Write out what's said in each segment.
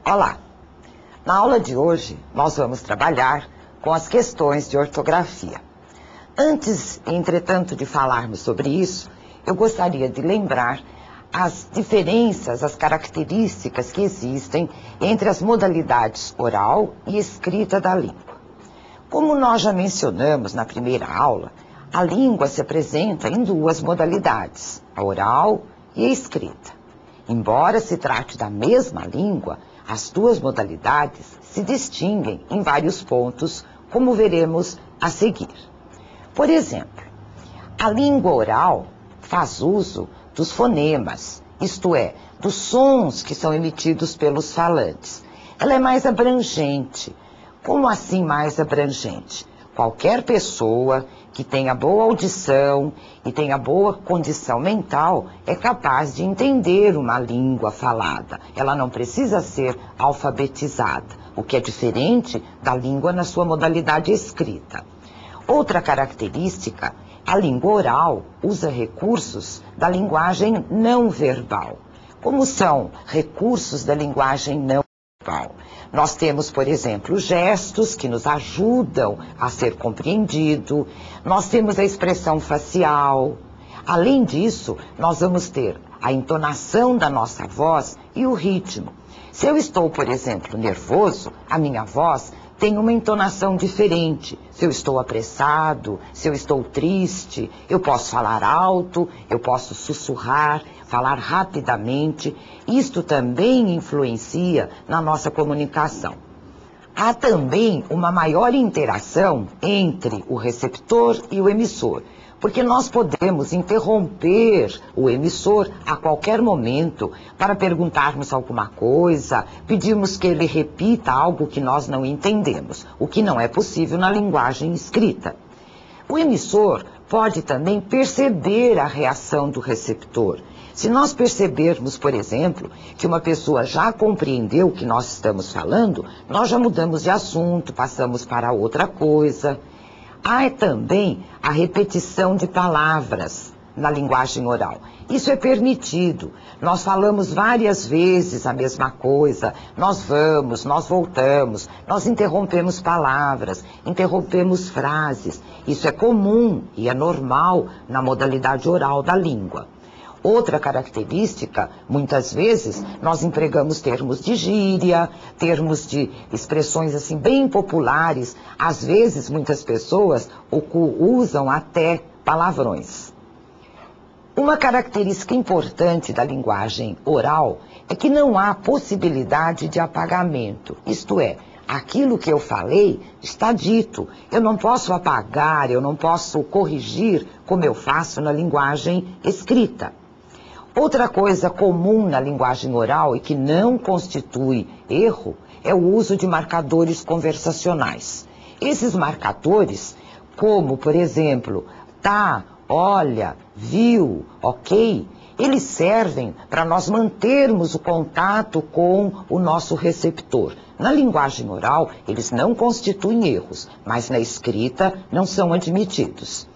Olá! Na aula de hoje, nós vamos trabalhar com as questões de ortografia. Antes, entretanto, de falarmos sobre isso, eu gostaria de lembrar as diferenças, as características que existem entre as modalidades oral e escrita da língua. Como nós já mencionamos na primeira aula, a língua se apresenta em duas modalidades, a oral e a escrita. Embora se trate da mesma língua, as duas modalidades se distinguem em vários pontos, como veremos a seguir. Por exemplo, a língua oral faz uso dos fonemas, isto é, dos sons que são emitidos pelos falantes. Ela é mais abrangente. Como assim mais abrangente? Qualquer pessoa que tenha boa audição e tenha boa condição mental é capaz de entender uma língua falada. Ela não precisa ser alfabetizada, o que é diferente da língua na sua modalidade escrita. Outra característica, a língua oral usa recursos da linguagem não verbal. Como são recursos da linguagem não verbal? Nós temos, por exemplo, gestos que nos ajudam a ser compreendido. Nós temos a expressão facial. Além disso, nós vamos ter a entonação da nossa voz e o ritmo. Se eu estou, por exemplo, nervoso, a minha voz tem uma entonação diferente. Se eu estou apressado, se eu estou triste, eu posso falar alto, eu posso sussurrar, falar rapidamente. Isto também influencia na nossa comunicação. Há também uma maior interação entre o receptor e o emissor, porque nós podemos interromper o emissor a qualquer momento para perguntarmos alguma coisa, pedirmos que ele repita algo que nós não entendemos, o que não é possível na linguagem escrita. O emissor pode também perceber a reação do receptor. Se nós percebermos, por exemplo, que uma pessoa já compreendeu o que nós estamos falando, nós já mudamos de assunto, passamos para outra coisa. Há também a repetição de palavras na linguagem oral. Isso é permitido. Nós falamos várias vezes a mesma coisa. Nós vamos, nós voltamos, nós interrompemos palavras, interrompemos frases. Isso é comum e é normal na modalidade oral da língua. Outra característica, muitas vezes, nós empregamos termos de gíria, termos de expressões assim bem populares. Às vezes, muitas pessoas usam até palavrões. Uma característica importante da linguagem oral é que não há possibilidade de apagamento. Isto é, aquilo que eu falei está dito. Eu não posso apagar, eu não posso corrigir como eu faço na linguagem escrita. Outra coisa comum na linguagem oral e que não constitui erro é o uso de marcadores conversacionais. Esses marcadores, como, por exemplo, tá, olha, viu, ok, eles servem para nós mantermos o contato com o nosso receptor. Na linguagem oral, eles não constituem erros, mas na escrita não são admitidos.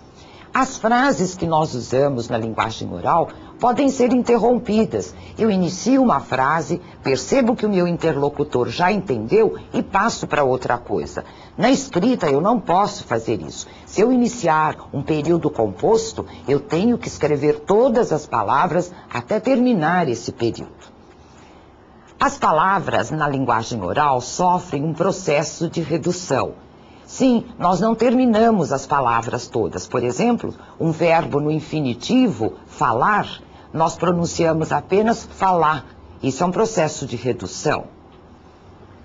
As frases que nós usamos na linguagem oral podem ser interrompidas. Eu inicio uma frase, percebo que o meu interlocutor já entendeu e passo para outra coisa. Na escrita eu não posso fazer isso. Se eu iniciar um período composto, eu tenho que escrever todas as palavras até terminar esse período. As palavras na linguagem oral sofrem um processo de redução. Sim, nós não terminamos as palavras todas. Por exemplo, um verbo no infinitivo, falar, nós pronunciamos apenas falar. Isso é um processo de redução.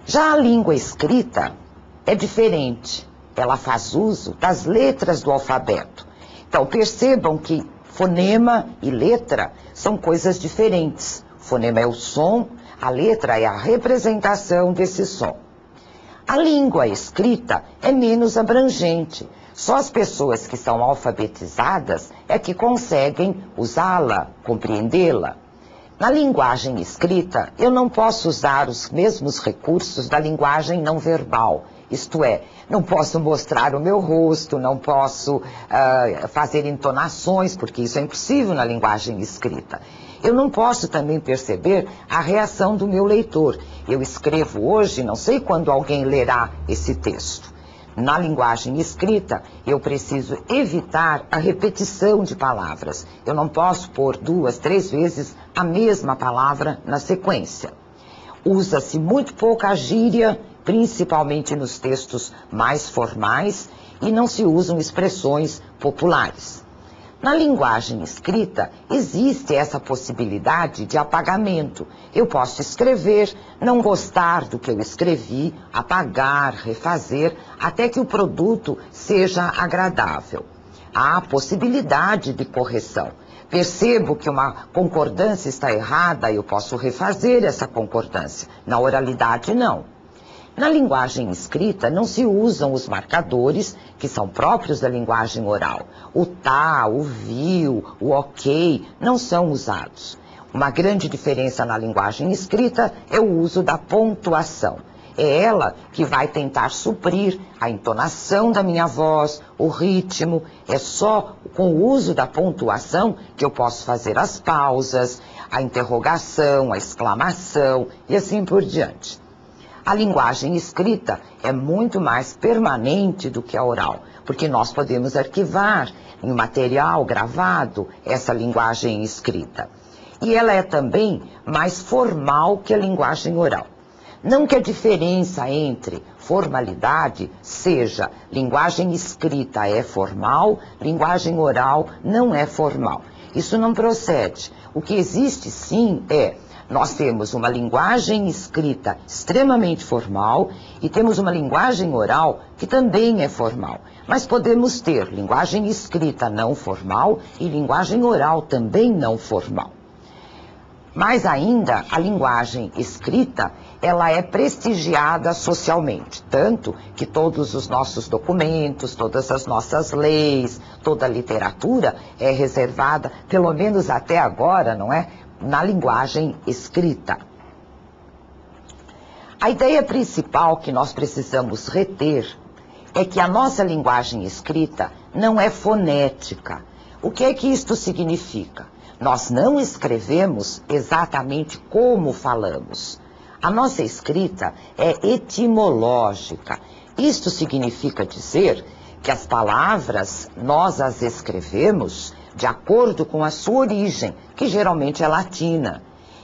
Já a língua escrita é diferente. Ela faz uso das letras do alfabeto. Então, percebam que fonema e letra são coisas diferentes. Fonema é o som, a letra é a representação desse som. A língua escrita é menos abrangente. Só as pessoas que são alfabetizadas é que conseguem usá-la, compreendê-la. Na linguagem escrita, eu não posso usar os mesmos recursos da linguagem não verbal. Isto é, não posso mostrar o meu rosto, não posso fazer entonações, porque isso é impossível na linguagem escrita. eu não posso também perceber a reação do meu leitor. Eu escrevo hoje, não sei quando alguém lerá esse texto. Na linguagem escrita, eu preciso evitar a repetição de palavras. Eu não posso pôr 2, 3 vezes a mesma palavra na sequência. Usa-se muito pouca gíria, principalmente nos textos mais formais, e não se usam expressões populares. Na linguagem escrita, existe essa possibilidade de apagamento. Eu posso escrever, não gostar do que eu escrevi, apagar, refazer, até que o produto seja agradável. Há possibilidade de correção. Percebo que uma concordância está errada, eu posso refazer essa concordância. Na oralidade, não. Na linguagem escrita, não se usam os marcadores que são próprios da linguagem oral. O tá, o viu, o ok, não são usados. Uma grande diferença na linguagem escrita é o uso da pontuação. É ela que vai tentar suprir a entonação da minha voz, o ritmo. É só com o uso da pontuação que eu posso fazer as pausas, a interrogação, a exclamação e assim por diante. A linguagem escrita é muito mais permanente do que a oral, porque nós podemos arquivar em material gravado essa linguagem escrita. E ela é também mais formal que a linguagem oral. Não que a diferença entre formalidade seja linguagem escrita é formal, linguagem oral não é formal. Isso não procede. O que existe sim é: nós temos uma linguagem escrita extremamente formal e temos uma linguagem oral que também é formal. Mas podemos ter linguagem escrita não formal e linguagem oral também não formal. Mais ainda, a linguagem escrita, ela é prestigiada socialmente, tanto que todos os nossos documentos, todas as nossas leis, toda a literatura é reservada, pelo menos até agora, não é? Na linguagem escrita. A ideia principal que nós precisamos reter é que a nossa linguagem escrita não é fonética. O que é que isto significa? Nós não escrevemos exatamente como falamos. A nossa escrita é etimológica. Isto significa dizer que as palavras nós as escrevemos de acordo com a sua origem, que geralmente é latina,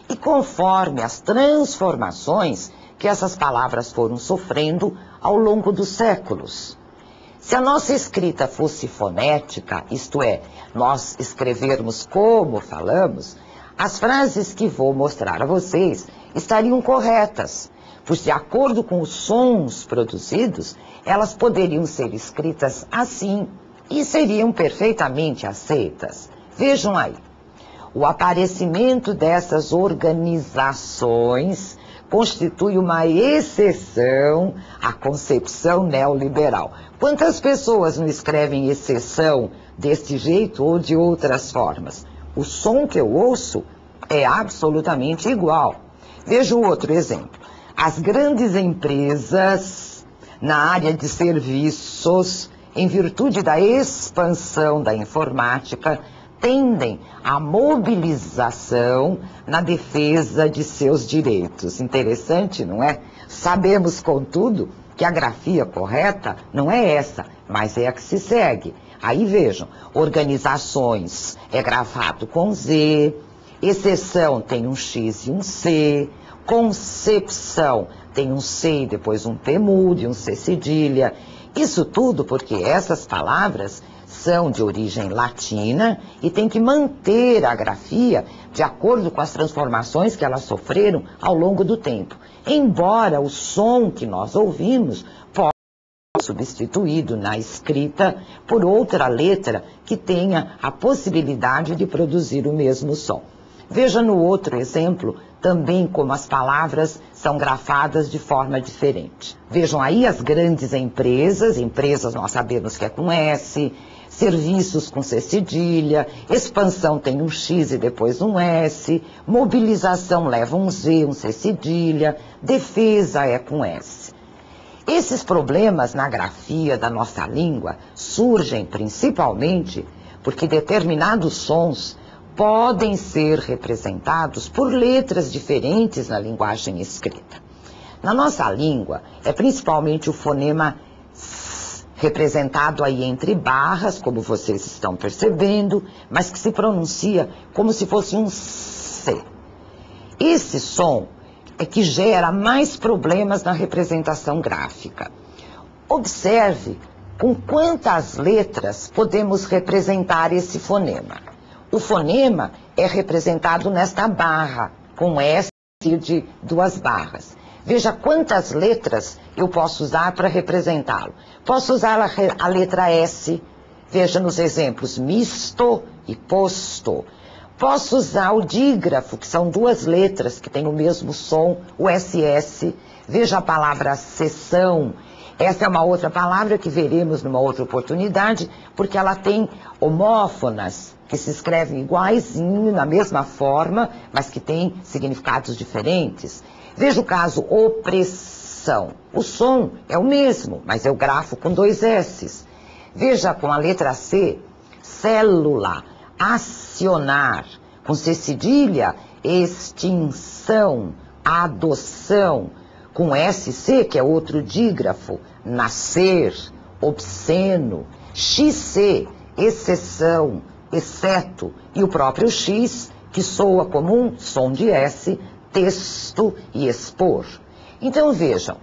e conforme as transformações que essas palavras foram sofrendo ao longo dos séculos. Se a nossa escrita fosse fonética, isto é, nós escrevermos como falamos, as frases que vou mostrar a vocês estariam corretas, pois de acordo com os sons produzidos, elas poderiam ser escritas assim, e seriam perfeitamente aceitas. Vejam aí, o aparecimento dessas organizações constitui uma exceção à concepção neoliberal. Quantas pessoas não escrevem exceção deste jeito ou de outras formas? O som que eu ouço é absolutamente igual. Veja o outro exemplo. As grandes empresas na área de serviços, em virtude da expansão da informática, tendem à mobilização na defesa de seus direitos. Interessante, não é? Sabemos, contudo, que a grafia correta não é essa, mas é a que se segue. Aí vejam, organizações é gravado com Z, exceção tem um X e um C, concepção tem um C e depois um P mudo e um C cedilha. Isso tudo porque essas palavras são de origem latina e tem que manter a grafia de acordo com as transformações que elas sofreram ao longo do tempo. Embora o som que nós ouvimos possa ser substituído na escrita por outra letra que tenha a possibilidade de produzir o mesmo som. Veja no outro exemplo também como as palavras são grafadas de forma diferente. Vejam aí as grandes empresas nós sabemos que é com S, serviços com C cedilha, expansão tem um X e depois um S, mobilização leva um Z, um C cedilha, defesa é com S. Esses problemas na grafia da nossa língua surgem principalmente porque determinados sons podem ser representados por letras diferentes na linguagem escrita. Na nossa língua, é principalmente o fonema S, representado aí entre barras, como vocês estão percebendo, mas que se pronuncia como se fosse um C. Esse som é que gera mais problemas na representação gráfica. Observe com quantas letras podemos representar esse fonema. O fonema é representado nesta barra, com S de 2 barras. Veja quantas letras eu posso usar para representá-lo. Posso usar a letra S, veja nos exemplos, misto e posto. Posso usar o dígrafo, que são 2 letras que têm o mesmo som, o SS. Veja a palavra seção. Essa é uma outra palavra que veremos numa outra oportunidade, porque ela tem homófonas, que se escrevem iguaizinho, na mesma forma, mas que têm significados diferentes. Veja o caso opressão. O som é o mesmo, mas eu grafo com 2 S's. Veja com a letra C, célula, acionar. Com C cedilha, extinção, adoção. Com SC, que é outro dígrafo, nascer, obsceno. XC, exceção, exceto. E o próprio X, que soa como um som de S, texto e expor. Então vejam,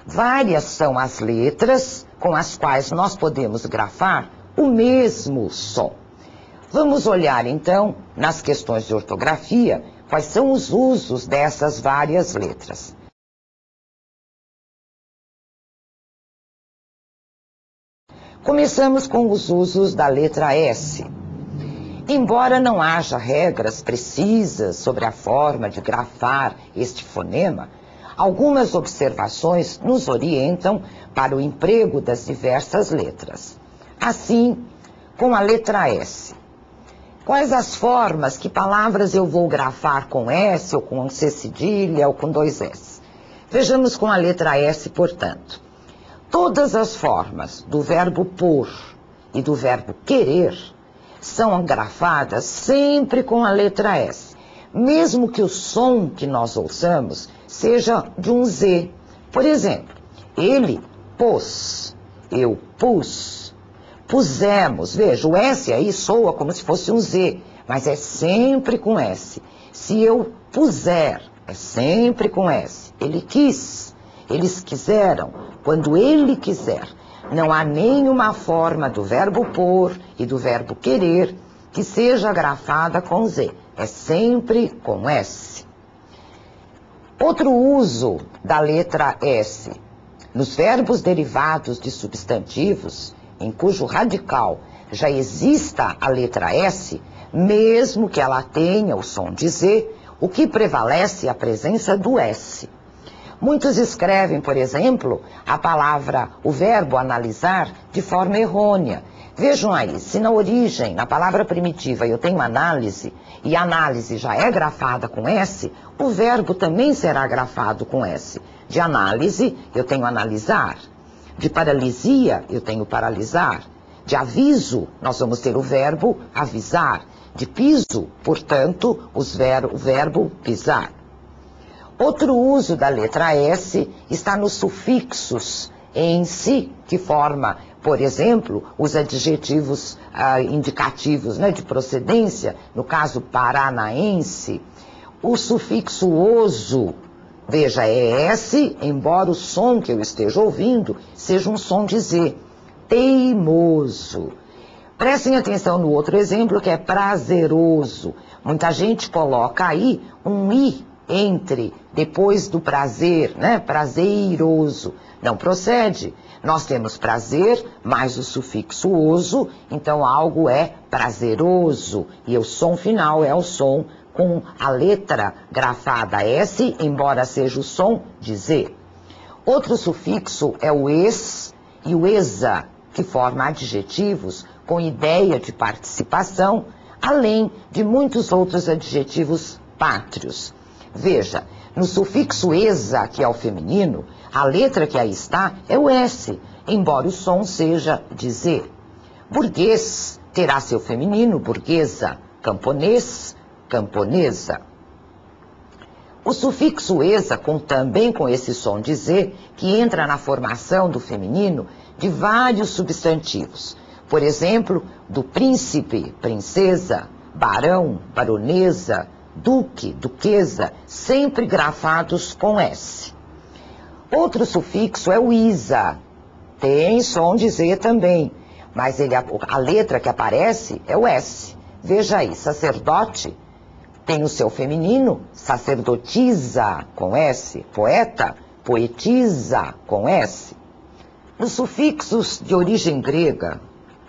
várias são as letras com as quais nós podemos grafar o mesmo som. Vamos olhar então, nas questões de ortografia, quais são os usos dessas várias letras. Começamos com os usos da letra S. Embora não haja regras precisas sobre a forma de grafar este fonema, algumas observações nos orientam para o emprego das diversas letras. Assim, com a letra S. Quais as formas, que palavras eu vou grafar com S, ou com C cedilha, ou com 2 S? Vejamos com a letra S, portanto. Todas as formas do verbo por e do verbo querer são grafadas sempre com a letra S, mesmo que o som que nós ouçamos seja de um Z. Por exemplo, ele pôs, eu pus, pusemos. Veja, o S aí soa como se fosse um Z, mas é sempre com S. Se eu puser, é sempre com S. Ele quis, eles quiseram, quando ele quiser. Não há nenhuma forma do verbo pôr e do verbo querer que seja grafada com Z. É sempre com S. Outro uso da letra S. Nos verbos derivados de substantivos, em cujo radical já exista a letra S, mesmo que ela tenha o som de Z, o que prevalece é a presença do S. Muitos escrevem, por exemplo, o verbo analisar de forma errônea. Vejam aí, se na origem, na palavra primitiva, eu tenho análise, e análise já é grafada com S, o verbo também será grafado com S. De análise, eu tenho analisar. De paralisia, eu tenho paralisar. De aviso, nós vamos ter o verbo avisar. De piso, portanto, o verbo pisar. Outro uso da letra S está nos sufixos em si, que forma, por exemplo, os adjetivos indicativos, né, de procedência, no caso paranaense. O sufixo oso, veja, é S, embora o som que eu esteja ouvindo seja um som de Z. Teimoso. Prestem atenção no outro exemplo, que é prazeroso. Muita gente coloca aí um I depois do prazer, né? Prazeroso. Não procede. Nós temos prazer mais o sufixo oso, então algo é prazeroso. E o som final é o som com a letra grafada S, embora seja o som de Z. Outro sufixo é o es e o esa, que forma adjetivos com ideia de participação, além de muitos outros adjetivos pátrios. Veja, no sufixo esa, que é o feminino, a letra que aí está é o S, embora o som seja de Z. Burguês terá seu feminino, burguesa. camponês, camponesa. O sufixo esa, também com esse som de Z, que entra na formação do feminino de vários substantivos. Por exemplo, do príncipe, princesa, barão, baronesa, duque, duquesa, sempre grafados com S. Outro sufixo é o isa. Tem som de Z também, mas a letra que aparece é o S. Veja aí, sacerdote tem o seu feminino, sacerdotisa, com S. Poeta, poetisa, com S. Nos sufixos de origem grega,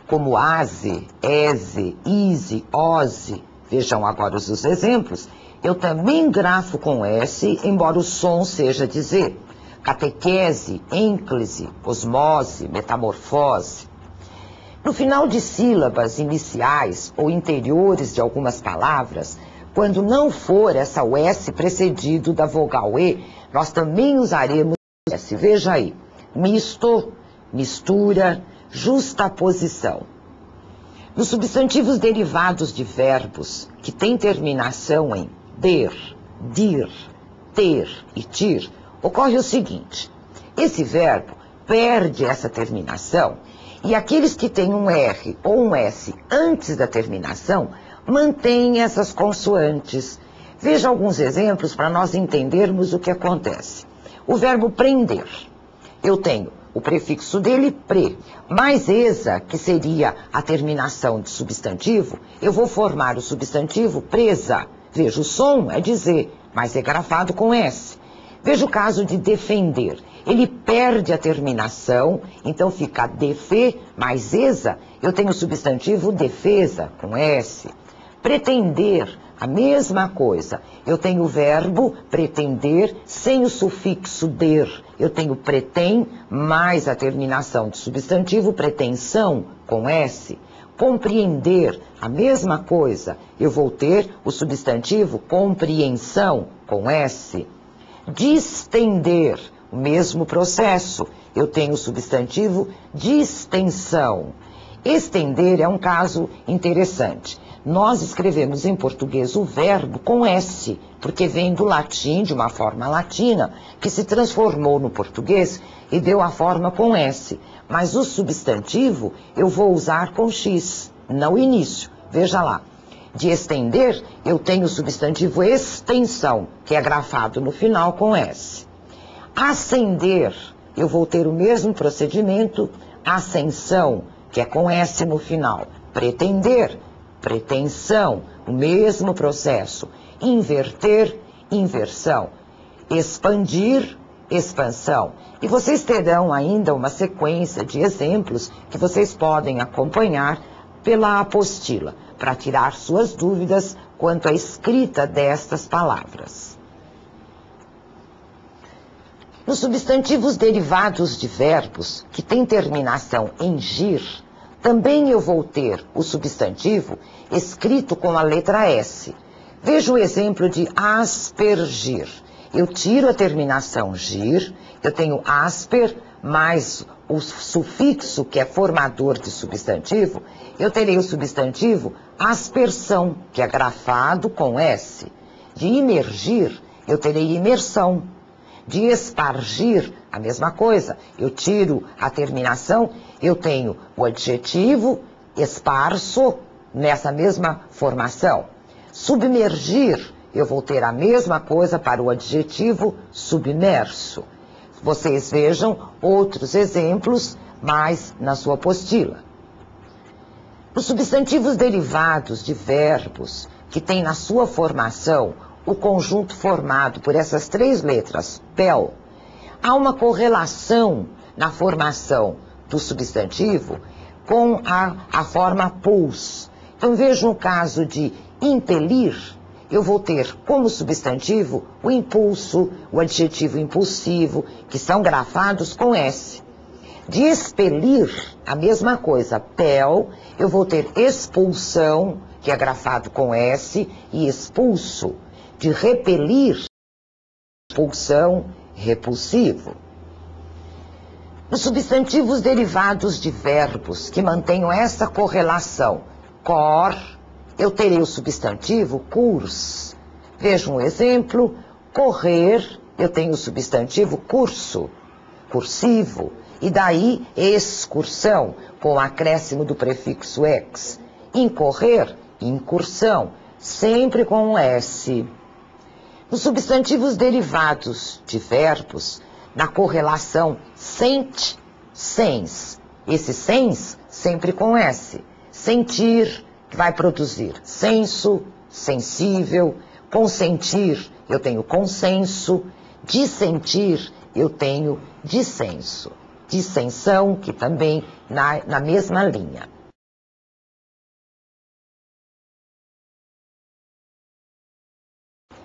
como ase, ese, ise, ose, vejam agora os exemplos, eu também grafo com S, embora o som seja de Z. Catequese, ênclise, osmose, metamorfose. No final de sílabas iniciais ou interiores de algumas palavras, quando não for essa o S precedido da vogal E, nós também usaremos o S. Veja aí, misto, mistura, justaposição. Nos substantivos derivados de verbos que têm terminação em der, dir, ter e tir, ocorre o seguinte: esse verbo perde essa terminação e aqueles que têm um R ou um S antes da terminação mantêm essas consoantes. Veja alguns exemplos para nós entendermos o que acontece. O verbo prender, eu tenho o prefixo dele, pre, mais esa, que seria a terminação de substantivo, eu vou formar o substantivo presa. Veja, o som é de Z, mas é grafado com S. Veja o caso de defender. Ele perde a terminação, então fica defe mais esa, eu tenho o substantivo defesa, com S. Pretender, a mesma coisa. Eu tenho o verbo pretender sem o sufixo der. Eu tenho pretém mais a terminação de substantivo pretensão, com S. Compreender, a mesma coisa. Eu vou ter o substantivo compreensão, com S. Distender, o mesmo processo. Eu tenho o substantivo distensão. Estender é um caso interessante. Nós escrevemos em português o verbo com S, porque vem do latim, de uma forma latina, que se transformou no português e deu a forma com S. Mas o substantivo eu vou usar com X, no início. Veja lá. De estender, eu tenho o substantivo extensão, que é grafado no final com S. Ascender, eu vou ter o mesmo procedimento, ascensão, que é com S no final. Pretender, pretensão, o mesmo processo. Inverter, inversão. Expandir, expansão. E vocês terão ainda uma sequência de exemplos que vocês podem acompanhar pela apostila, para tirar suas dúvidas quanto à escrita destas palavras. Nos substantivos derivados de verbos que têm terminação em gir, também eu vou ter o substantivo escrito com a letra S. Veja o exemplo de aspergir. Eu tiro a terminação gir, eu tenho asper mais o sufixo que é formador de substantivo, eu terei o substantivo aspersão, que é grafado com S. De imergir, eu terei imersão. De espargir, a mesma coisa. Eu tiro a terminação, eu tenho o adjetivo esparso nessa mesma formação. Submergir, eu vou ter a mesma coisa para o adjetivo submerso. Vocês vejam outros exemplos mais na sua apostila. Os substantivos derivados de verbos que têm na sua formação o conjunto formado por essas três letras, pel, há uma correlação na formação do substantivo com a forma pous. Então veja o caso de impelir, eu vou ter como substantivo o impulso, o adjetivo impulsivo, que são grafados com S. De expelir, a mesma coisa, pel, eu vou ter expulsão, que é grafado com S, e expulso. De repelir, expulsão, repulsivo. Os substantivos derivados de verbos que mantenham essa correlação, cor, eu terei o substantivo curs. Veja um exemplo, correr, eu tenho o substantivo curso, cursivo, e daí excursão, com o acréscimo do prefixo ex. Incorrer, incursão, sempre com um S. Os substantivos derivados de verbos, na correlação sente, sens. Esse sens, sempre com S. Sentir, que vai produzir senso, sensível. Consentir, eu tenho consenso. Dissentir, eu tenho dissenso. Dissensão, que também na mesma linha.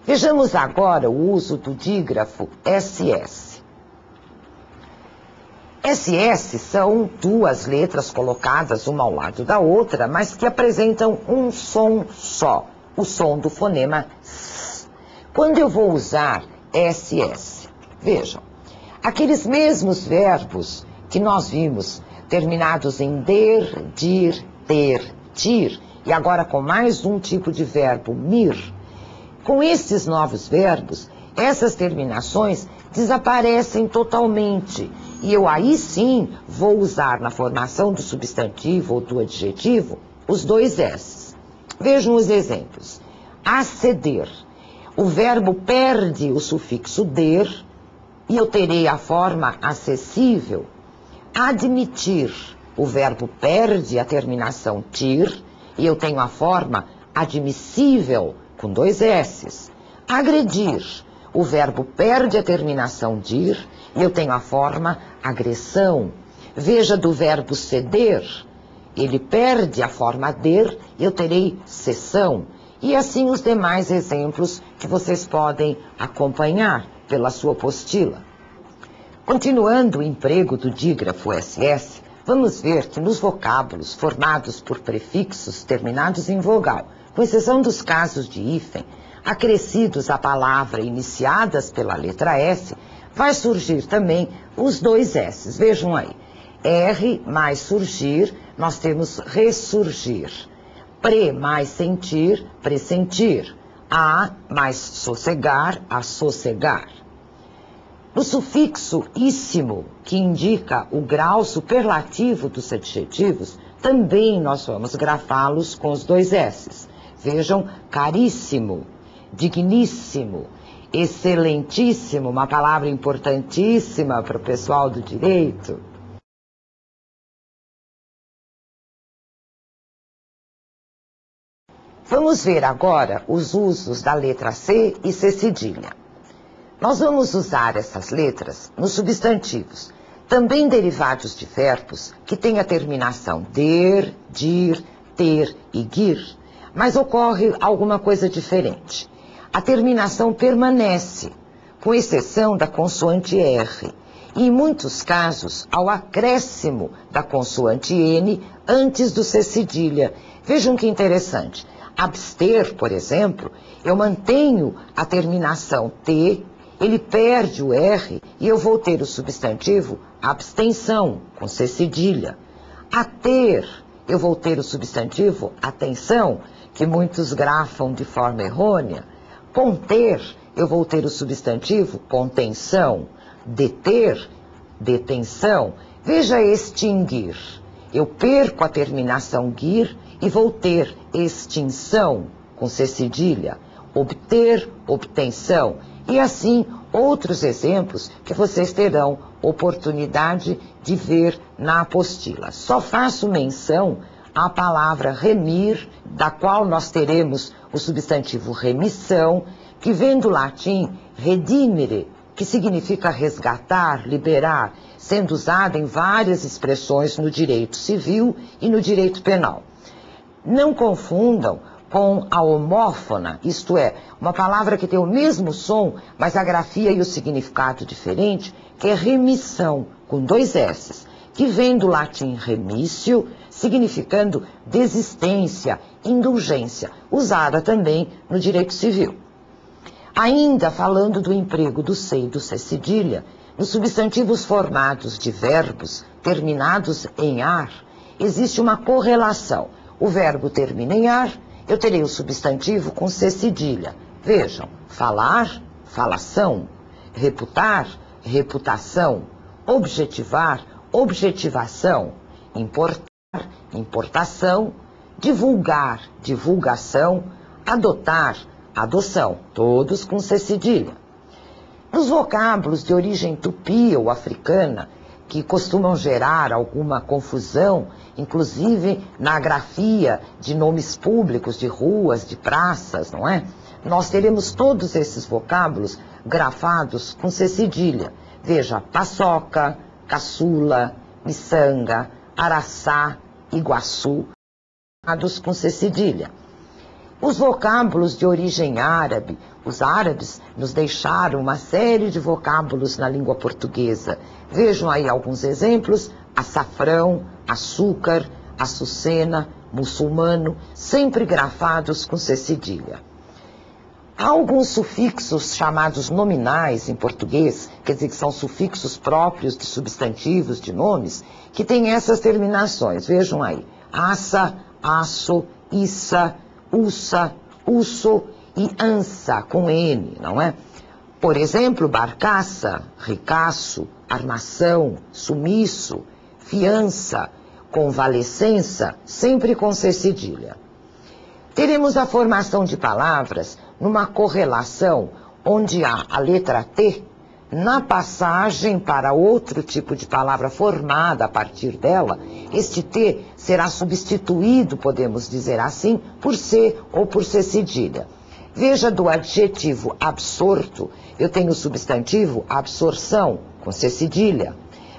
Vejamos agora o uso do dígrafo SS. SS são duas letras colocadas uma ao lado da outra, mas que apresentam um som só, o som do fonema S. Quando eu vou usar SS? Vejam, aqueles mesmos verbos que nós vimos, terminados em der, dir, ter, tir, e agora com mais um tipo de verbo, mir. Com esses novos verbos, essas terminações desaparecem totalmente. E eu aí sim vou usar na formação do substantivo ou do adjetivo os dois S. Vejam os exemplos. Aceder. O verbo perde o sufixo der e eu terei a forma acessível. Admitir. O verbo perde a terminação tir e eu tenho a forma admissível com dois S's. Agredir. O verbo perde a terminação dir e eu tenho a forma agressão. Veja do verbo ceder. Ele perde a forma der e eu terei cessão. E assim os demais exemplos que vocês podem acompanhar pela sua apostila. Continuando o emprego do dígrafo SS, vamos ver que nos vocábulos formados por prefixos terminados em vogal, com exceção dos casos de hífen, acrescidos à palavra iniciadas pela letra S, vai surgir também os dois S's. Vejam aí. R mais surgir, nós temos ressurgir. Pre mais sentir, pressentir. A mais sossegar, assossegar. No sufixo íssimo, que indica o grau superlativo dos adjetivos, também nós vamos grafá-los com os dois S's. Vejam, caríssimo, digníssimo, excelentíssimo, uma palavra importantíssima para o pessoal do direito. Vamos ver agora os usos da letra C e C cedilha. Nós vamos usar essas letras nos substantivos, também derivados de verbos que têm a terminação der, dir, ter e gir, mas ocorre alguma coisa diferente. A terminação permanece, com exceção da consoante R, e em muitos casos ao acréscimo da consoante N antes do C cedilha. Vejam que interessante. Abster, por exemplo, eu mantenho a terminação T, ele perde o R e eu vou ter o substantivo abstenção, com C cedilha. Ater, eu vou ter o substantivo atenção, que muitos grafam de forma errônea. Conter, eu vou ter o substantivo contenção. Deter, detenção. Veja extinguir. Eu perco a terminação guir e vou ter extinção, com C cedilha. Obter, obtenção. E assim, outros exemplos que vocês terão oportunidade de ver na apostila. Só faço menção à palavra remir, da qual nós teremos o substantivo remissão, que vem do latim redimere, que significa resgatar, liberar, sendo usada em várias expressões no direito civil e no direito penal. Não confundam com a homófona, isto é, uma palavra que tem o mesmo som, mas a grafia e o significado diferente, que é remissão, com dois S's, que vem do latim remissio, significando desistência, indulgência, usada também no direito civil. Ainda falando do emprego do C e do C cedilha, nos substantivos formados de verbos terminados em ar, existe uma correlação. O verbo termina em ar eu terei o substantivo com C cedilha. Vejam, falar, falação, reputar, reputação, objetivar, objetivação, importar, importação, divulgar, divulgação, adotar, adoção, todos com C cedilha. Nos vocábulos de origem tupi ou africana, que costumam gerar alguma confusão, inclusive na grafia de nomes públicos, de ruas, de praças, não é? Nós teremos todos esses vocábulos grafados com C cedilha. Veja, paçoca, caçula, miçanga, araçá, iguaçu, grafados com C cedilha. Os vocábulos de origem árabe, os árabes nos deixaram uma série de vocábulos na língua portuguesa. Vejam aí alguns exemplos: açafrão, açúcar, açucena, muçulmano, sempre grafados com C cedilha. Há alguns sufixos chamados nominais em português, quer dizer que são sufixos próprios de substantivos, de nomes, que têm essas terminações. Vejam aí: aça, aço, issa, ussa, usso e ança, com N, não é? Por exemplo, barcaça, ricaço, armação, sumiço, fiança, convalescença, sempre com C cedilha. Teremos a formação de palavras numa correlação onde há a letra T na passagem para outro tipo de palavra formada a partir dela. Este T será substituído, podemos dizer assim, por C ou por C cedilha. Veja, do adjetivo absorto, eu tenho o substantivo absorção, com C cedilha.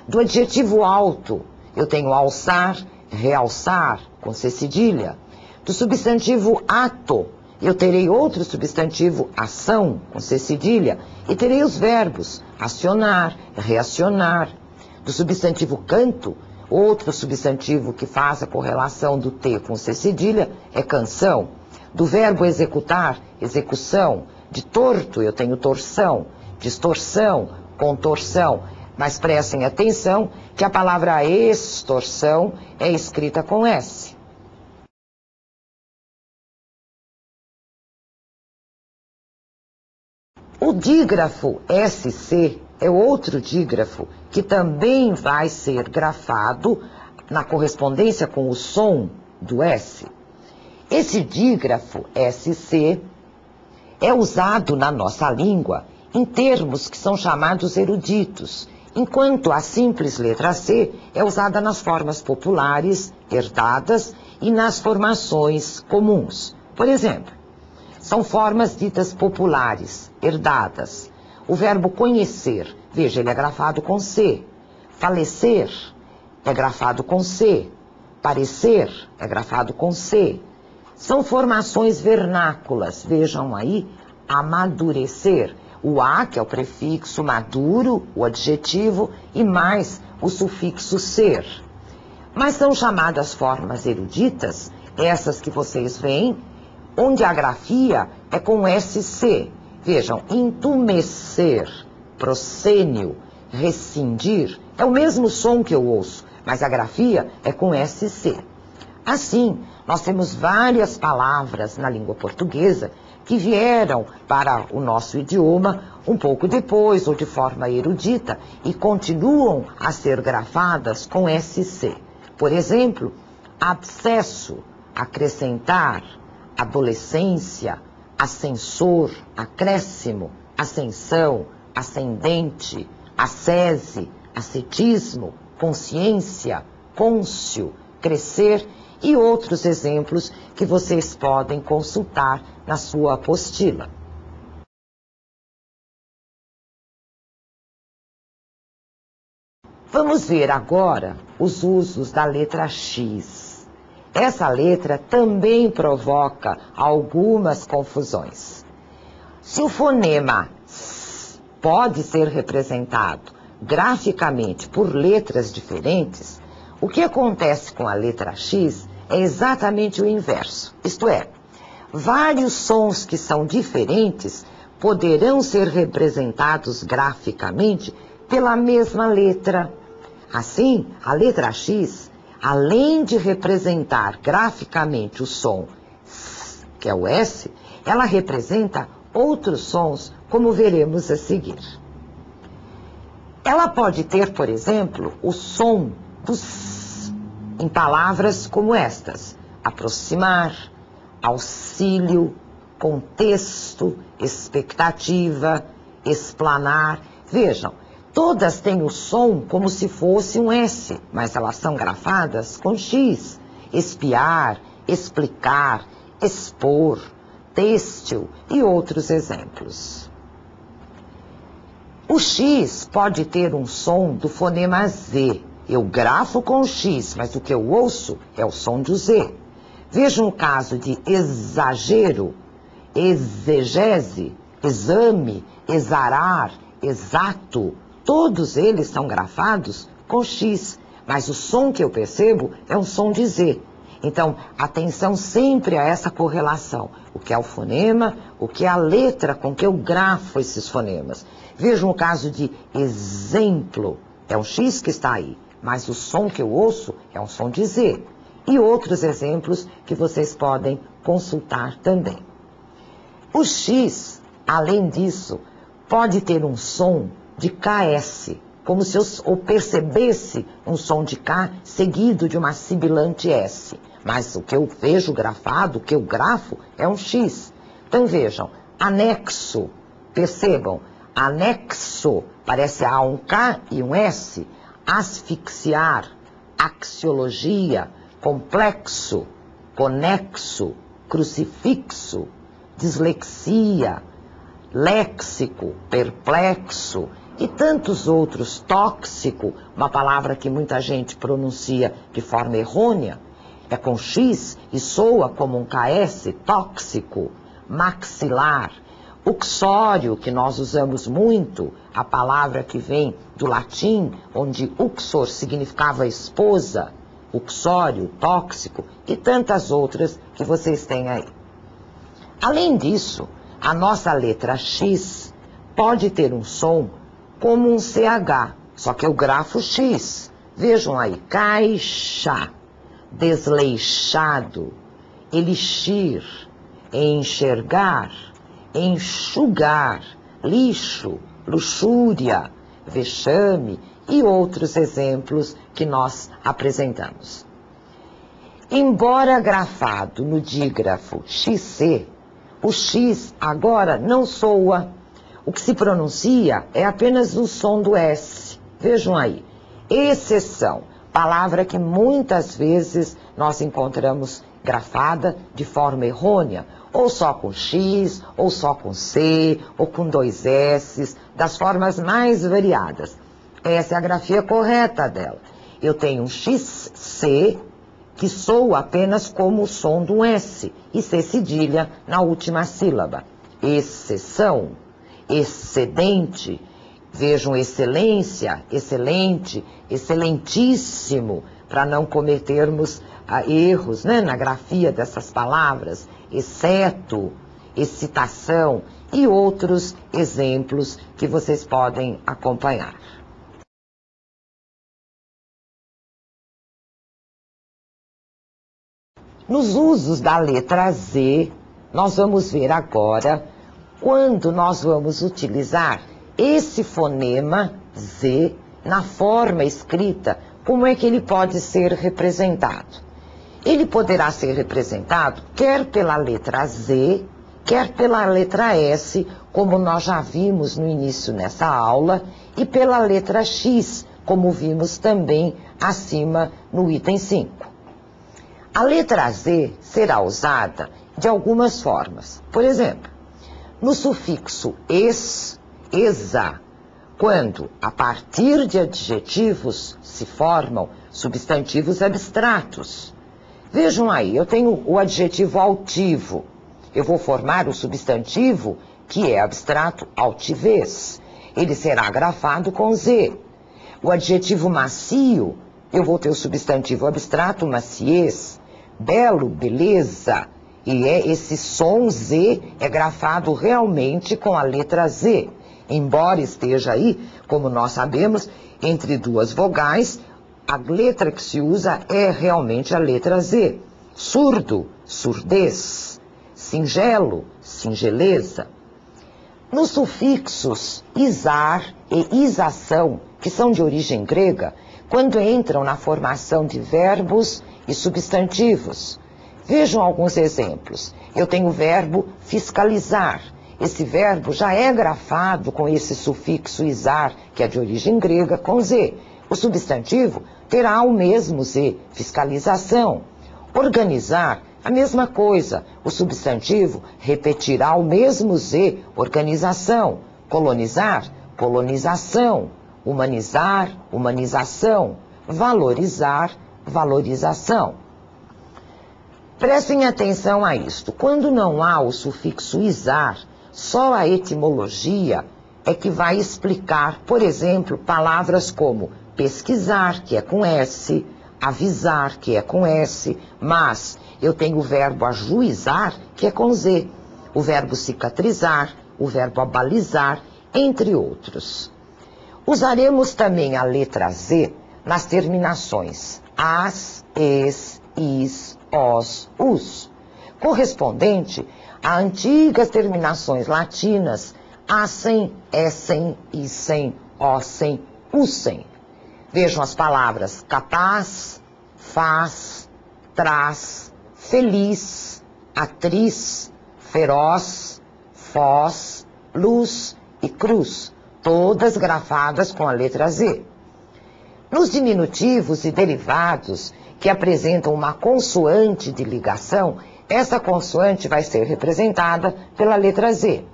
Do adjetivo alto, eu tenho alçar, realçar, com C cedilha. Do substantivo ato, eu terei outro substantivo ação, com C cedilha, e terei os verbos acionar, reacionar. Do substantivo canto, outro substantivo que faz a correlação do T com C cedilha é canção. Do verbo executar, execução. De torto, eu tenho torção. Distorção, contorção. Mas prestem atenção que a palavra extorsão é escrita com S. O dígrafo SC é outro dígrafo que também vai ser grafado na correspondência com o som do S. Esse dígrafo SC é usado na nossa língua em termos que são chamados eruditos, enquanto a simples letra C é usada nas formas populares, herdadas, e nas formações comuns. Por exemplo, são formas ditas populares, herdadas. O verbo conhecer, veja, ele é grafado com C. Falecer é grafado com C. Parecer é grafado com C. São formações vernáculas, vejam aí, amadurecer. O A, que é o prefixo maduro, o adjetivo, e mais o sufixo ser. Mas são chamadas formas eruditas, essas que vocês veem, onde a grafia é com SC. Vejam, entumecer, proscênio, rescindir, é o mesmo som que eu ouço, mas a grafia é com SC. Assim, nós temos várias palavras na língua portuguesa que vieram para o nosso idioma um pouco depois ou de forma erudita e continuam a ser grafadas com SC. Por exemplo, abscesso, acrescentar, adolescência, ascensor, acréscimo, ascensão, ascendente, ascese, ascetismo, consciência, cônscio, crescer e outros exemplos que vocês podem consultar na sua apostila. Vamos ver agora os usos da letra X. Essa letra também provoca algumas confusões. Se o fonema S pode ser representado graficamente por letras diferentes, o que acontece com a letra X é exatamente o inverso. Isto é, vários sons que são diferentes poderão ser representados graficamente pela mesma letra. Assim, a letra X, além de representar graficamente o som S, que é o S, ela representa outros sons, como veremos a seguir. Ela pode ter, por exemplo, o som do S, em palavras como estas: aproximar, auxílio, contexto, expectativa, explanar. Vejam, todas têm o som como se fosse um S, mas elas são grafadas com X. Espiar, explicar, expor, têxtil e outros exemplos. O X pode ter um som do fonema Z. Eu grafo com o X, mas o que eu ouço é o som do Z. Vejam o caso de exagero, exegese, exame, exarar, exato. Todos eles são grafados com X, mas o som que eu percebo é um som de Z. Então, atenção sempre a essa correlação. O que é o fonema, o que é a letra com que eu grafo esses fonemas. Vejam o caso de exemplo. É um X que está aí, mas o som que eu ouço é um som de Z. E outros exemplos que vocês podem consultar também. O X, além disso, pode ter um som de KS, como se eu percebesse um som de K seguido de uma sibilante S. Mas o que eu vejo grafado, o que eu grafo, é um X. Então vejam, anexo, percebam, anexo, parece há um K e um S. Asfixiar, axiologia, complexo, conexo, crucifixo, dislexia, léxico, perplexo e tantos outros. Tóxico, uma palavra que muita gente pronuncia de forma errônea, é com X e soa como um KS, tóxico. Maxilar, uxório, que nós usamos muito, a palavra que vem do latim, onde uxor significava esposa, uxório, tóxico e tantas outras que vocês têm aí. Além disso, a nossa letra X pode ter um som como um CH, só que eu grafo X. Vejam aí, caixa, desleixado, elixir, enxergar, enxugar, lixo, luxúria, vexame e outros exemplos que nós apresentamos. Embora grafado no dígrafo XC, o X agora não soa. O que se pronuncia é apenas o som do S. Vejam aí, exceção, palavra que muitas vezes nós encontramos grafada de forma errônea, ou só com X, ou só com C, ou com 2 S, das formas mais variadas. Essa é a grafia correta dela. Eu tenho um XC que soa apenas como o som do S, e C cedilha na última sílaba. Exceção, excedente, vejam excelência, excelente, excelentíssimo, para não cometermos erros, né, na grafia dessas palavras, exceto, excitação e outros exemplos que vocês podem acompanhar. Nos usos da letra Z, nós vamos ver agora quando nós vamos utilizar esse fonema Z na forma escrita, como é que ele pode ser representado. Ele poderá ser representado quer pela letra Z, quer pela letra S, como nós já vimos no início nessa aula, e pela letra X, como vimos também acima no item 5. A letra Z será usada de algumas formas. Por exemplo, no sufixo es, esa, quando a partir de adjetivos se formam substantivos abstratos. Vejam aí, eu tenho o adjetivo altivo. Eu vou formar o substantivo que é abstrato, altivez. Ele será grafado com Z. O adjetivo macio, eu vou ter o substantivo abstrato, maciez. Belo, beleza. E esse som Z é grafado realmente com a letra Z. Embora esteja aí, como nós sabemos, entre duas vogais, a letra que se usa é realmente a letra Z. Surdo, surdez. singelo, singeleza. Nos sufixos isar e isação, que são de origem grega, quando entram na formação de verbos e substantivos. Vejam alguns exemplos. Eu tenho o verbo fiscalizar. Esse verbo já é grafado com esse sufixo isar, que é de origem grega, com Z. O substantivo terá o mesmo Z, fiscalização. Organizar, a mesma coisa. O substantivo repetirá o mesmo Z, organização. Colonizar, colonização. Humanizar, humanização. Valorizar, valorização. Prestem atenção a isto. Quando não há o sufixo isar, só a etimologia é que vai explicar, por exemplo, palavras como pesquisar, que é com S, avisar, que é com S, mas eu tenho o verbo ajuizar, que é com Z, o verbo cicatrizar, o verbo abalizar, entre outros. Usaremos também a letra Z nas terminações as, es, is, os, us, correspondente a antigas terminações latinas assem, essem, issem, ossem, ussem. Vejam as palavras capaz, faz, traz, feliz, atriz, feroz, foz, luz e cruz, todas grafadas com a letra Z. Nos diminutivos e derivados que apresentam uma consoante de ligação, essa consoante vai ser representada pela letra Z.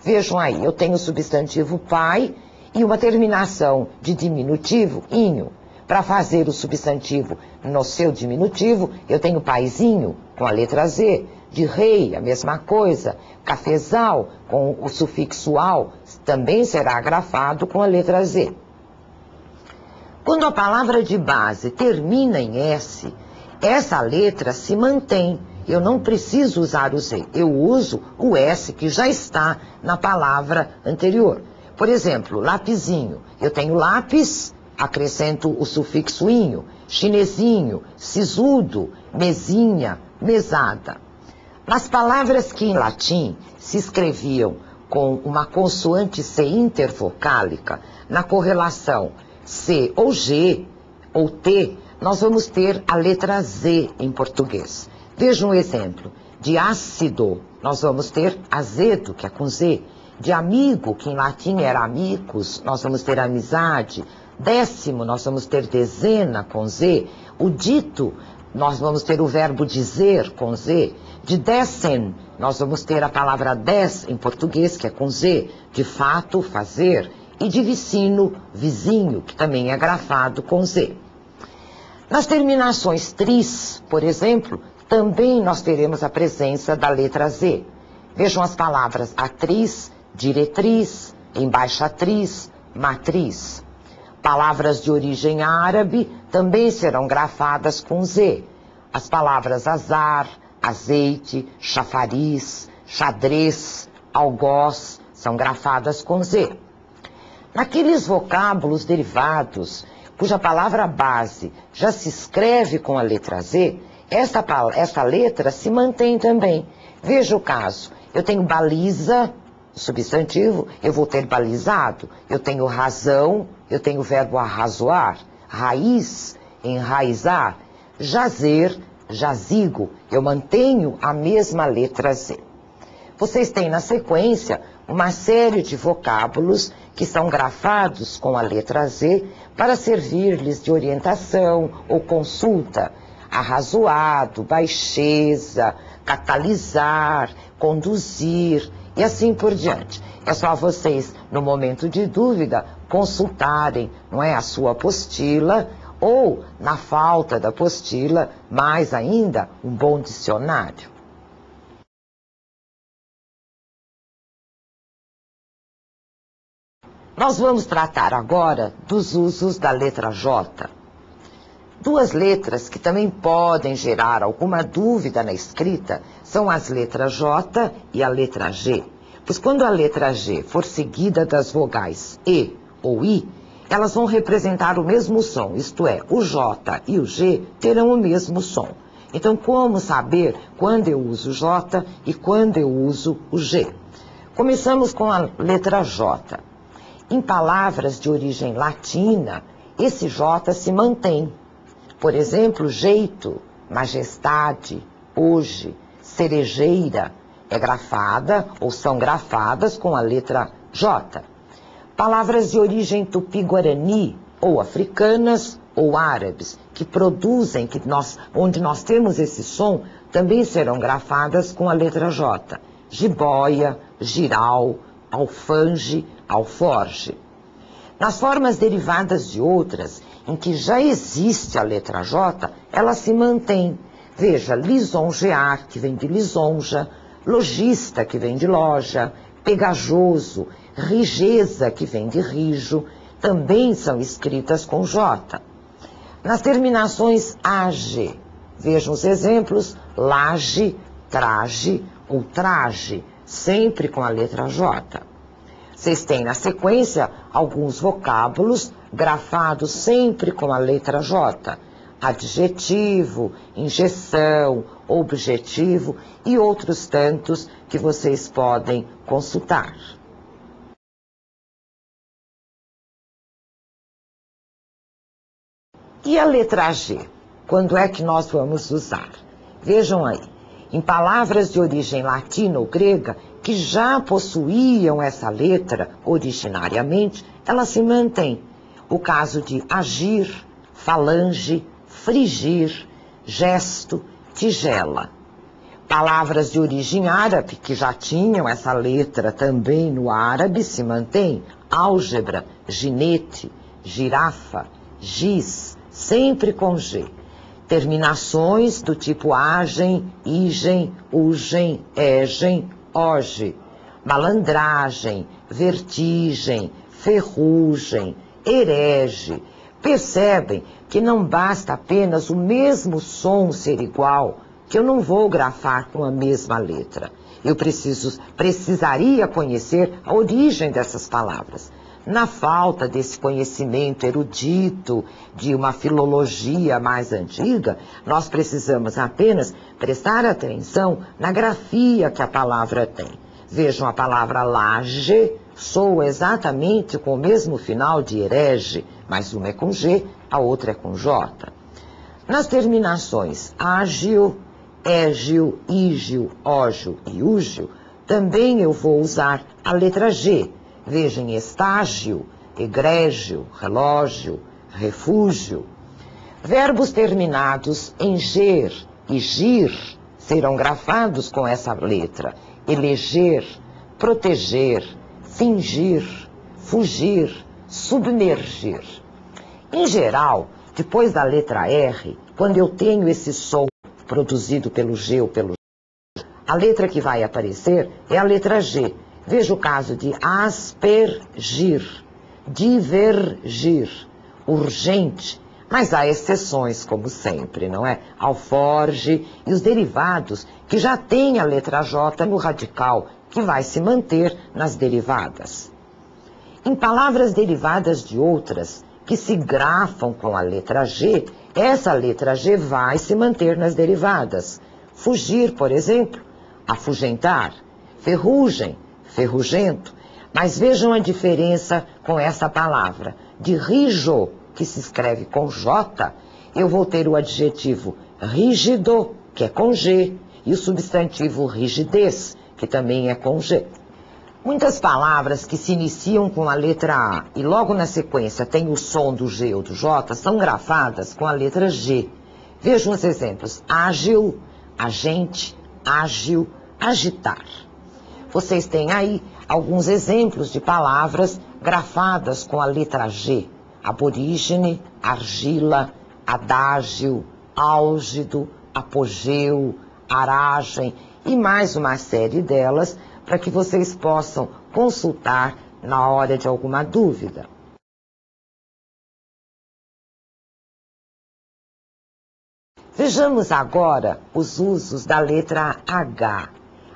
Vejam aí, eu tenho o substantivo pai e uma terminação de diminutivo, inho. Para fazer o substantivo no seu diminutivo, eu tenho paizinho, com a letra Z. De rei, a mesma coisa. Cafezal, com o sufixo al, também será grafado com a letra Z. Quando a palavra de base termina em S, essa letra se mantém. Eu não preciso usar o Z, eu uso o S que já está na palavra anterior. Por exemplo, lapisinho. Eu tenho lápis, acrescento o sufixo inho, chinesinho, sisudo, mesinha, mesada. Nas palavras que em latim se escreviam com uma consoante C intervocálica, na correlação C ou G ou T, nós vamos ter a letra Z em português. Vejam um exemplo. De ácido, nós vamos ter azedo, que é com Z. De amigo, que em latim era amicus, nós vamos ter amizade. Décimo, nós vamos ter dezena, com Z. O dito, nós vamos ter o verbo dizer, com Z. De décen, nós vamos ter a palavra dez em português, que é com Z. De fato, fazer. E de vicino, vizinho, que também é grafado com Z. Nas terminações tris, por exemplo, também nós teremos a presença da letra Z. Vejam as palavras atriz, diretriz, embaixatriz, matriz. Palavras de origem árabe também serão grafadas com Z. As palavras azar, azeite, chafariz, xadrez, algoz são grafadas com Z. Naqueles vocábulos derivados, cuja palavra base já se escreve com a letra Z, essa letra se mantém também. Veja o caso. Eu tenho baliza, substantivo, eu vou ter balizado. Eu tenho razão, eu tenho o verbo arrazoar. Raiz, enraizar. Jazer, jazigo. Eu mantenho a mesma letra Z. Vocês têm na sequência uma série de vocábulos que são grafados com a letra Z para servir-lhes de orientação ou consulta. Arrazoado, baixeza, catalisar, conduzir e assim por diante. É só vocês, no momento de dúvida, consultarem, não é, a sua apostila ou, na falta da apostila, mais ainda, um bom dicionário. Nós vamos tratar agora dos usos da letra J. Duas letras que também podem gerar alguma dúvida na escrita são as letras J e a letra G. Pois quando a letra G for seguida das vogais E ou I, elas vão representar o mesmo som, isto é, o J e o G terão o mesmo som. Então, como saber quando eu uso J e quando eu uso o G? Começamos com a letra J. Em palavras de origem latina, esse J se mantém. Por exemplo, jeito, majestade, hoje, cerejeira, é grafada ou são grafadas com a letra J. Palavras de origem tupi-guarani, ou africanas, ou árabes, que produzem, onde nós temos esse som, também serão grafadas com a letra J. Jiboia, giral, alfange, alforge. Nas formas derivadas de outras, em que já existe a letra J, ela se mantém. Veja, lisonjear, que vem de lisonja, lojista, que vem de loja, pegajoso, rijeza, que vem de rijo, também são escritas com J. Nas terminações AG, vejam os exemplos, laje, traje ou traje, sempre com a letra J. Vocês têm na sequência alguns vocábulos grafados sempre com a letra J. Adjetivo, injeção, objetivo e outros tantos que vocês podem consultar. E a letra G? Quando é que nós vamos usar? Vejam aí, em palavras de origem latina ou grega, que já possuíam essa letra originariamente, ela se mantém. O caso de agir, falange, frigir, gesto, tigela. Palavras de origem árabe, que já tinham essa letra também no árabe, se mantém. Álgebra, ginete, girafa, giz, sempre com G. Terminações do tipo agem, igem, ugem, egem, hoje. Malandragem, vertigem, ferrugem, herege. Percebem que não basta apenas o mesmo som ser igual, que eu não vou grafar com a mesma letra. Eu precisaria conhecer a origem dessas palavras. Na falta desse conhecimento erudito de uma filologia mais antiga, nós precisamos apenas prestar atenção na grafia que a palavra tem. Vejam, a palavra laje soa exatamente com o mesmo final de herege, mas uma é com G, a outra é com J. Nas terminações ágil, égil, ígil, ógil e úgil, também eu vou usar a letra G. Vejam, estágio, egrégio, relógio, refúgio. Verbos terminados em ger e gir serão grafados com essa letra. Eleger, proteger, fingir, fugir, submergir. Em geral, depois da letra R, quando eu tenho esse som produzido pelo G ou pelo J, a letra que vai aparecer é a letra G. Veja o caso de aspergir, divergir, urgente, mas há exceções, como sempre, não é? Alforge e os derivados que já têm a letra J no radical, que vai se manter nas derivadas. Em palavras derivadas de outras, que se grafam com a letra G, essa letra G vai se manter nas derivadas. Fugir, por exemplo, afugentar, ferrugem, ferrugento. Mas vejam a diferença com essa palavra. De rijo, que se escreve com J, eu vou ter o adjetivo rígido, que é com G, e o substantivo rigidez, que também é com G. Muitas palavras que se iniciam com a letra A e logo na sequência tem o som do G ou do J são grafadas com a letra G. Vejam os exemplos. Ágil, agente, ágil, agitar. Vocês têm aí alguns exemplos de palavras grafadas com a letra G. Aborígene, argila, adágio, álgido, apogeu, aragem e mais uma série delas para que vocês possam consultar na hora de alguma dúvida. Vejamos agora os usos da letra H.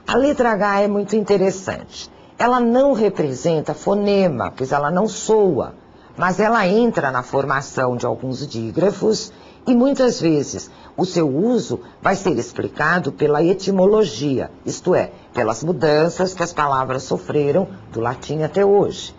A letra H é muito interessante. Ela não representa fonema, pois ela não soa, mas ela entra na formação de alguns dígrafos e muitas vezes o seu uso vai ser explicado pela etimologia, isto é, pelas mudanças que as palavras sofreram do latim até hoje.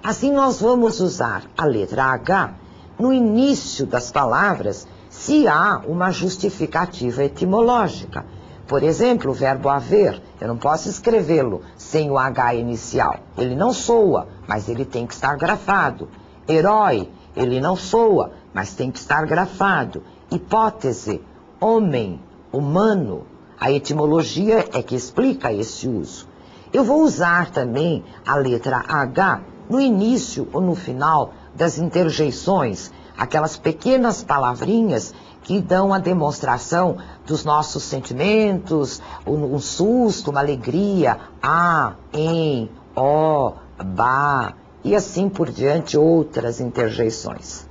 Assim, nós vamos usar a letra H no início das palavras se há uma justificativa etimológica. Por exemplo, o verbo haver, eu não posso escrevê-lo sem o H inicial. Ele não soa, mas ele tem que estar grafado. Herói, ele não soa, mas tem que estar grafado. Hipótese, homem, humano. A etimologia é que explica esse uso. Eu vou usar também a letra H no início ou no final das interjeições, aquelas pequenas palavrinhas que dão a demonstração dos nossos sentimentos, um susto, uma alegria, a, em, ó, ba, e assim por diante, outras interjeições.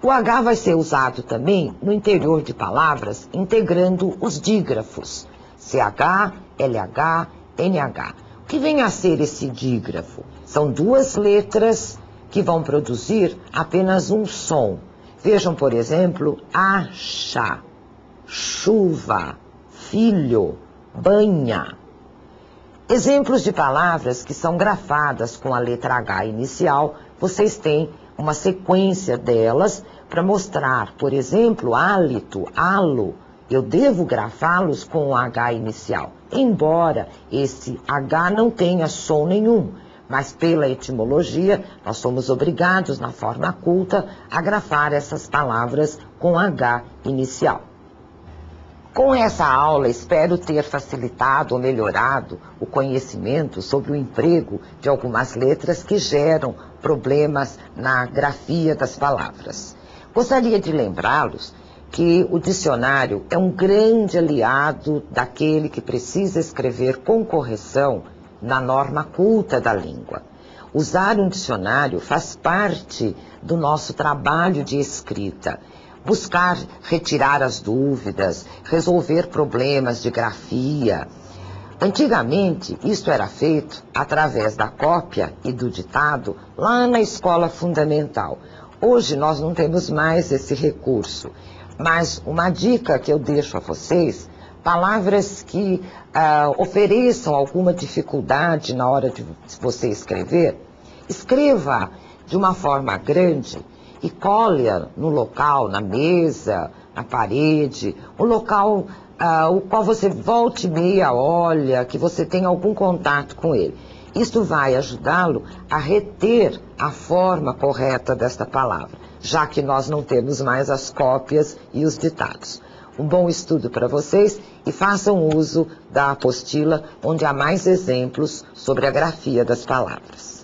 O H vai ser usado também no interior de palavras, integrando os dígrafos, CH, LH, NH. O que vem a ser esse dígrafo? São duas letras que vão produzir apenas um som. Vejam, por exemplo, acha, chuva, filho, banha. Exemplos de palavras que são grafadas com a letra H inicial, vocês têm uma sequência delas para mostrar, por exemplo, hálito, halo. Eu devo grafá-los com o H inicial, embora esse H não tenha som nenhum. Mas pela etimologia, nós somos obrigados, na forma culta, a grafar essas palavras com H inicial. Com essa aula, espero ter facilitado ou melhorado o conhecimento sobre o emprego de algumas letras que geram problemas na grafia das palavras. Gostaria de lembrá-los que o dicionário é um grande aliado daquele que precisa escrever com correção na norma culta da língua. Usar um dicionário faz parte do nosso trabalho de escrita. Buscar retirar as dúvidas, resolver problemas de grafia. Antigamente, isto era feito através da cópia e do ditado lá na escola fundamental. Hoje nós não temos mais esse recurso. Mas uma dica que eu deixo a vocês: palavras que ofereçam alguma dificuldade na hora de você escrever, escreva de uma forma grande e colhe-a no local, na mesa, na parede, um local o qual você volte e meia olha, que você tenha algum contato com ele. Isto vai ajudá-lo a reter a forma correta desta palavra, já que nós não temos mais as cópias e os ditados. Um bom estudo para vocês e façam uso da apostila, onde há mais exemplos sobre a grafia das palavras.